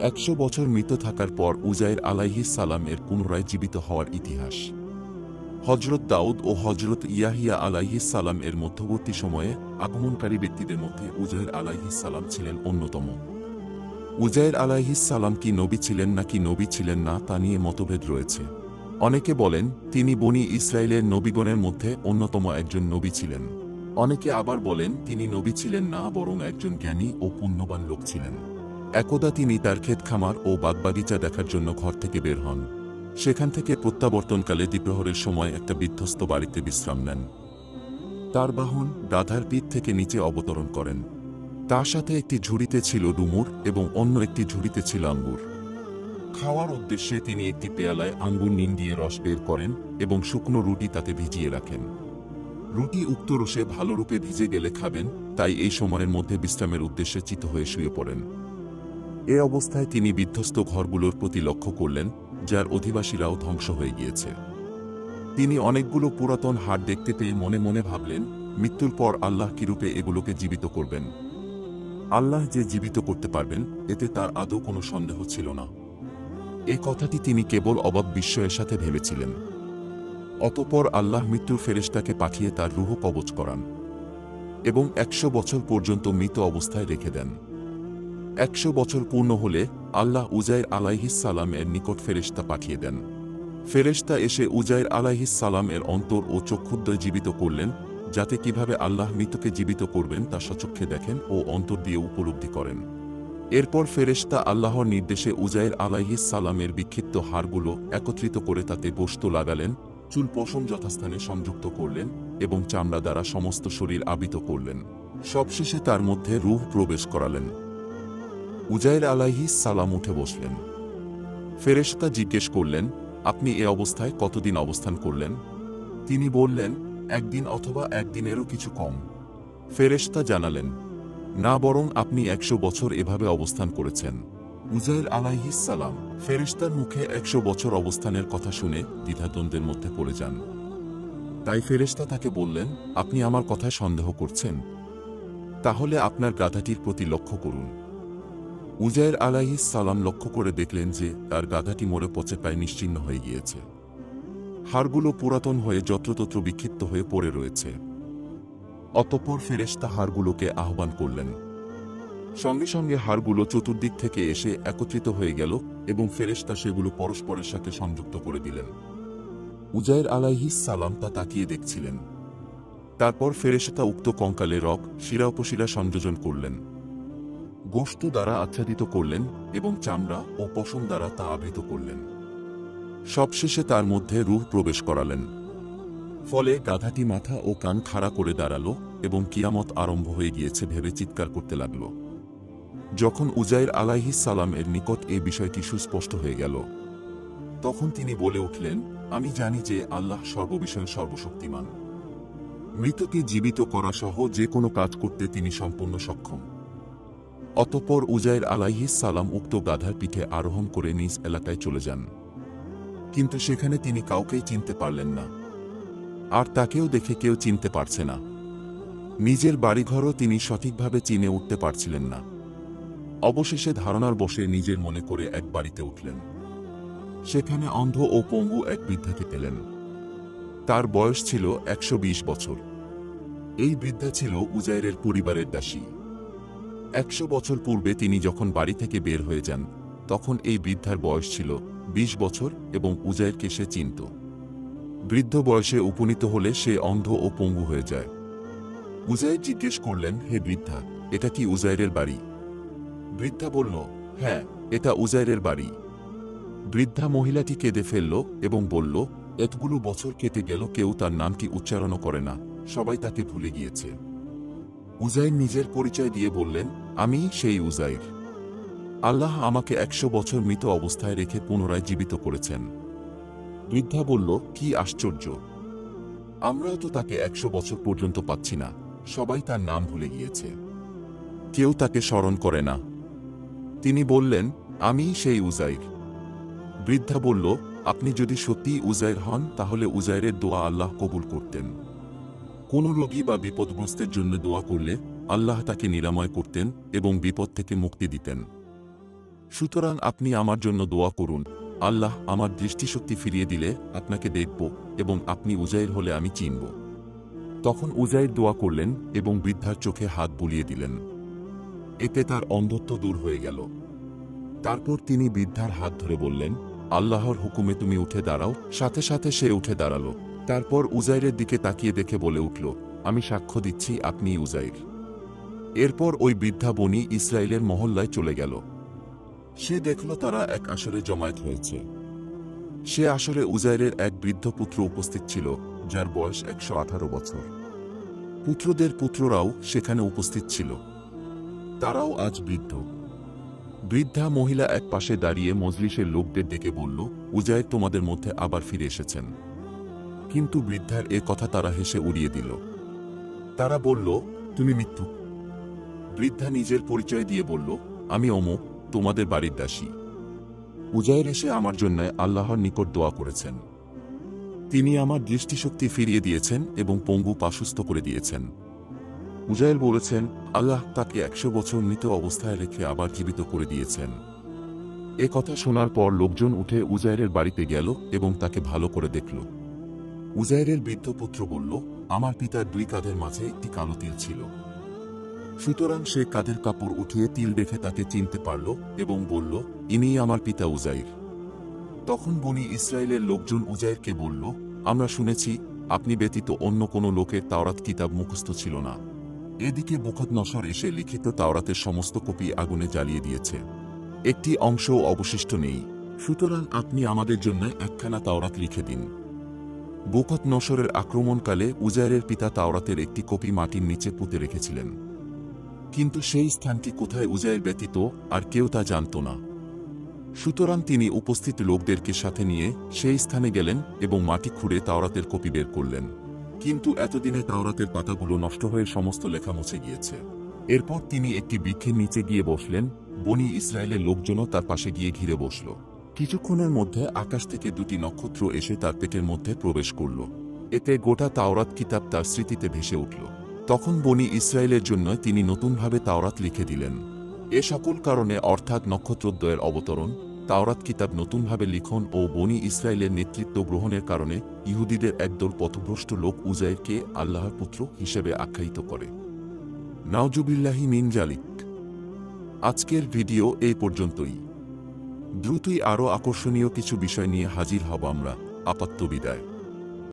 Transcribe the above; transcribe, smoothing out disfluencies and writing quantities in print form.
100 বছর মৃত থাকার পর উজাইর আলাইহিস সালাম এর পুনরায় জীবিত হওয়ার ইতিহাস। হযরত দাউদ ও হযরত ইয়াহিয়া আলাইহিস সালাম এর মধ্যবর্তী সময়ে আগমনকারী ব্যক্তিদের মধ্যে উজাইর আলাইহিস সালাম ছিলেন অন্যতম। উজাইর আলাইহিস সালাম কি নবী ছিলেন নাকি নবী ছিলেন না তা নিয়ে মতভেদ রয়েছে। অনেকে বলেন তিনি বনী ইসরায়েলের নবীগণের মধ্যে অন্যতম একজন নবী ছিলেন। অনেকে আবার বলেন তিনি নবী ছিলেন না, বরং একজন জ্ঞানী ও পুণ্যবান লোক ছিলেন। একদা তিনি তার ক্ষেত খামার ও বাগবাগিচা দেখার জন্য ঘর থেকে বের হন। সেখান থেকে প্রত্যাবর্তনকালে দ্বিপ্রহরের সময় একটা বিধ্বস্ত বাড়িতে বিশ্রাম নেন। তার বাহন গাধার পিঠ থেকে নিচে অবতরণ করেন। তার সাথে একটি ঝুড়িতে ছিল ডুমুর এবং অন্য একটি ঝুড়িতে ছিল আঙ্গুর। খাওয়ার উদ্দেশ্যে তিনি একটি পেয়ালায় আঙ্গুর নিম দিয়ে রস বের করেন এবং শুকনো রুটি তাতে ভিজিয়ে রাখেন। রুটি উক্ত রসে ভালোরূপে ভিজে গেলে খাবেন, তাই এই সময়ের মধ্যে বিশ্রামের উদ্দেশ্যে চিত হয়ে শুয়ে পড়েন। এ অবস্থায় তিনি বিধ্বস্ত ঘরগুলোর প্রতি লক্ষ্য করলেন, যার অধিবাসীরাও ধ্বংস হয়ে গিয়েছে। তিনি অনেকগুলো পুরাতন হাড় দেখতে পেয়ে মনে মনে ভাবলেন, মৃত্যুর পর আল্লাহ কিরূপে এগুলোকে জীবিত করবেন। আল্লাহ যে জীবিত করতে পারবেন এতে তার আদৌ কোনো সন্দেহ ছিল না। এই কথাটি তিনি কেবল অবাক বিস্ময়ের সাথে ভেবেছিলেন। অতঃপর আল্লাহ মৃত্যুর ফেরেশতাকে পাঠিয়ে তার রূহ কবজ করান এবং 100 বছর পর্যন্ত মৃত অবস্থায় রেখে দেন। 100 বছর পূর্ণ হলে আল্লাহ উজাইর আলাইহিস সালাম এর নিকট ফেরেশতা পাঠিয়ে দেন। ফেরেশতা এসে উজাইর আলাইহিস সালাম এর অন্তর ও চক্ষুদ্বয় জীবিত করলেন, যাতে কিভাবে আল্লাহ মৃতকে জীবিত করবেন তা স্বচক্ষে দেখেন ও অন্তর দিয়ে উপলব্ধি করেন। এরপর ফেরেশতা আল্লাহর নির্দেশে উজাইর আলাইহিস সালামের বিক্ষিপ্ত হাড়গুলো একত্রিত করে তাতে গোশত লাগালেন, চুল পশম যথাস্থানে সংযুক্ত করলেন এবং চামড়া দ্বারা সমস্ত শরীর আবৃত করলেন। সবশেষে তার মধ্যে রূহ প্রবেশ করালেন। উজাইর আলাইহিস সালাম উঠে বসলেন। ফেরেশতা জিজ্ঞেস করলেন, আপনি এ অবস্থায় কতদিন অবস্থান করলেন? তিনি বললেন, একদিন অথবা একদিনেরও কিছু কম। ফেরেশতা জানালেন, না, বরং আপনি 100 বছর এভাবে অবস্থান করেছেন। উজাইর আলাইহিস সালাম ফেরেশতার মুখে 100 বছর অবস্থানের কথা শুনে দ্বিধাদ্বন্দ্বের মধ্যে পড়ে যান। তাই ফেরেশতা তাকে বললেন, আপনি আমার কথায় সন্দেহ করছেন? তাহলে আপনার গাধাটির প্রতি লক্ষ্য করুন। উজাইর আলাইহিস সালাম লক্ষ্য করে দেখলেন যে তার গাধাটি মরে পচে প্রায় নিশ্চিহ্ন হয়ে গিয়েছে। হাড়গুলো পুরাতন হয়ে যত্রতত্র বিক্ষিপ্ত হয়ে পড়ে রয়েছে। অতঃপর ফেরেশতা হাড়গুলোকে আহ্বান করলেন। সঙ্গে সঙ্গে হাড়গুলো চতুর্দিক থেকে এসে একত্রিত হয়ে গেল এবং ফেরেশতা সেগুলো পরস্পরের সাথে সংযুক্ত করে দিলেন। উজাইর আলাইহিস সালাম তা তাকিয়ে দেখছিলেন। তারপর ফেরেশতা উক্ত কঙ্কালে রগ, শিরা উপশিরা সংযোজন করলেন, গোশত দ্বারা আচ্ছাদিত করলেন এবং চামড়া ও পশম দ্বারা তা আবৃত করলেন। সবশেষে তার মধ্যে রূহ প্রবেশ করালেন। ফলে গাধাটি মাথা ও কান খাড়া করে দাঁড়ালো এবং কিয়ামত আরম্ভ হয়ে গিয়েছে ভেবে চিৎকার করতে লাগল। যখন উজাইর আলাইহিস সালাম এর নিকট এই বিষয়টি সুস্পষ্ট হয়ে গেল, তখন তিনি বলে উঠলেন, আমি জানি যে আল্লাহ সর্ববিষয়ে সর্বশক্তিমান। মৃতকে জীবিত করা সহ যে কোনো কাজ করতে তিনি সম্পূর্ণ সক্ষম। অতঃপর উজাইর আলাইহিস সালাম উক্ত গাধার পিঠে আরোহণ করে নিজ এলাকায় চলে যান। কিন্তু সেখানে তিনি কাউকেই চিনতে পারলেন না, আর তাকেও দেখে কেউ চিনতে পারছে না। নিজের বাড়িঘরও তিনি সঠিকভাবে চিনে উঠতে পারছিলেন না। অবশেষে ধারণার বশে নিজের মনে করে এক বাড়িতে উঠলেন। সেখানে অন্ধ ও পঙ্গু এক বৃদ্ধাকে পেলেন। তার বয়স ছিল 120 বছর। এই বৃদ্ধা ছিল উজাইরের পরিবারের দাসী। 100 বছর পূর্বে তিনি যখন বাড়ি থেকে বের হয়ে যান, তখন এই বৃদ্ধার বয়স ছিল 20 বছর এবং উজাইরকে সে চিনত। বৃদ্ধ বয়সে উপনীত হলে সে অন্ধ ও পঙ্গু হয়ে যায়। উজাইর জিজ্ঞেস করলেন, হে বৃদ্ধা, এটা কি উজাইরের বাড়ি? বৃদ্ধা বলল, হ্যাঁ, এটা উজাইরের বাড়ি। বৃদ্ধা মহিলাটি কেঁদে ফেলল এবং বলল, এতগুলো বছর কেটে গেল, কেউ তার নামটি উচ্চারণও করে না, সবাই তাকে ভুলে গিয়েছে। উজাইর নিজের পরিচয় দিয়ে বললেন, আমি সেই উজাইর। আল্লাহ আমাকে 100 বছর মৃত অবস্থায় রেখে পুনরায় জীবিত করেছেন। বৃদ্ধা বলল, কি আশ্চর্য! আমরাও তো তাকে 100 বছর পর্যন্ত পাচ্ছি না, সবাই তার নাম ভুলে গিয়েছে, কেউ তাকে স্মরণ করে না। তিনি বললেন, আমি সেই উজাইর। বৃদ্ধা বলল, আপনি যদি সত্যিই উজাইর হন তাহলে উজাইরের দোয়া আল্লাহ কবুল করতেন। কোন রোগী বা বিপদগ্রস্তের জন্য দোয়া করলে আল্লাহ তাকে নিরাময় করতেন এবং বিপদ থেকে মুক্তি দিতেন। সুতরাং আপনি আমার জন্য দোয়া করুন, আল্লাহ আমার দৃষ্টিশক্তি ফিরিয়ে দিলে আপনাকে দেখব এবং আপনি উজাইর হলে আমি চিনব। তখন উজাইর দোয়া করলেন এবং বৃদ্ধার চোখে হাত বুলিয়ে দিলেন। এতে তার অন্ধত্ব দূর হয়ে গেল। তারপর তিনি বৃদ্ধার হাত ধরে বললেন, আল্লাহর হুকুমে তুমি উঠে দাঁড়াও। সাথে সাথে সে উঠে দাঁড়ালো। তারপর উজাইরের দিকে তাকিয়ে দেখে বলে উঠল, আমি সাক্ষ্য দিচ্ছি আপনিই উজাইর। এরপর ওই বৃদ্ধা বনি ইসরায়েলের মহল্লায় চলে গেল। সে দেখল তারা এক আসরে জমায়েত হয়েছে। সে আসরে উজাইরের এক বৃদ্ধ পুত্র উপস্থিত ছিল, যার বয়স 118 বছর। পুত্রদের পুত্ররাও সেখানে উপস্থিত ছিল। তারাও আজ বৃদ্ধ। বৃদ্ধা মহিলা এক পাশে দাঁড়িয়ে মজলিসের লোকদের ডেকে বলল, উজাইর তোমাদের মধ্যে আবার ফিরে এসেছেন। কিন্তু বৃদ্ধার এ কথা তারা হেসে উড়িয়ে দিল। তারা বলল, তুমি মিথ্যুক। বৃদ্ধা নিজের পরিচয় দিয়ে বলল, আমি অমুক, তোমাদের বাড়ির দাসী। উজাইর এসে আমার জন্য আল্লাহর নিকট দোয়া করেছেন। তিনি আমার দৃষ্টিশক্তি ফিরিয়ে দিয়েছেন এবং পঙ্গু পা সুস্থ করে দিয়েছেন। উজাইর বলেছেন, আল্লাহ তাকে 100 বছর মৃত অবস্থায় রেখে আবার জীবিত করে দিয়েছেন। এ কথা শোনার পর লোকজন উঠে উজাইরের বাড়িতে গেল এবং তাকে ভালো করে দেখল। উজাইরের বৃদ্ধ পুত্র বলল, আমার পিতার 2 কাঁধের মাঝে একটি কালো তিল ছিল। সুতরাং সে কাঁধের কাপড় উঠিয়ে তিল দেখে তাকে চিনতে পারল এবং বলল, ইনিই আমার পিতা উজাইর। তখন বনি ইসরায়েলের লোকজন উজাইরকে বলল, আমরা শুনেছি আপনি ব্যতীত অন্য কোনো লোকের তাওরাত কিতাব মুখস্থ ছিল না। এদিকে বুখতনসর এসে লিখিত তাওরাতের সমস্ত কপি আগুনে জ্বালিয়ে দিয়েছে। একটি অংশও অবশিষ্ট নেই। সুতরাং আপনি আমাদের জন্য একখানা তাওরাত লিখে দিন। বুখতনসরের আক্রমণকালে উজাইরের পিতা তাওরাতের একটি কপি মাটির নিচে পুঁতে রেখেছিলেন। কিন্তু সেই স্থানটি কোথায় উজাইর ব্যতীত আর কেউ তা জানত না। সুতরাং তিনি উপস্থিত লোকদেরকে সাথে নিয়ে সেই স্থানে গেলেন এবং মাটি খুঁড়ে তাওরাতের কপি বের করলেন। কিন্তু এতদিনে তাওরাতের পাতাগুলো নষ্ট হয়ে সমস্ত লেখা মুছে গিয়েছে। এরপর তিনি একটি বৃক্ষের নিচে গিয়ে বসলেন। বনি ইসরায়েলের লোকজনও তার পাশে গিয়ে ঘিরে বসল। কিছুক্ষণের মধ্যে আকাশ থেকে 2টি নক্ষত্র এসে তার পেটের মধ্যে প্রবেশ করল। এতে গোটা তাওরাত কিতাব তার স্মৃতিতে ভেসে উঠল। তখন বনি ইসরায়েলের জন্য তিনি নতুনভাবে তাওরাত লিখে দিলেন। এ সকল কারণে অর্থাৎ নক্ষত্রদ্বয়ের অবতরণ, তাওরাত কিতাব নতুনভাবে লিখন ও বনি ইসরায়েলের নেতৃত্ব গ্রহণের কারণে ইহুদিদের একদল পথভ্রষ্ট লোক উজাইরকে আল্লাহর পুত্র হিসেবে আখ্যায়িত করে। নাউজুবিল্লাহি মিন জালিক। আজকের ভিডিও এই পর্যন্তই। দ্রুতই আরও আকর্ষণীয় কিছু বিষয় নিয়ে হাজির হব আমরা। আপাতত বিদায়।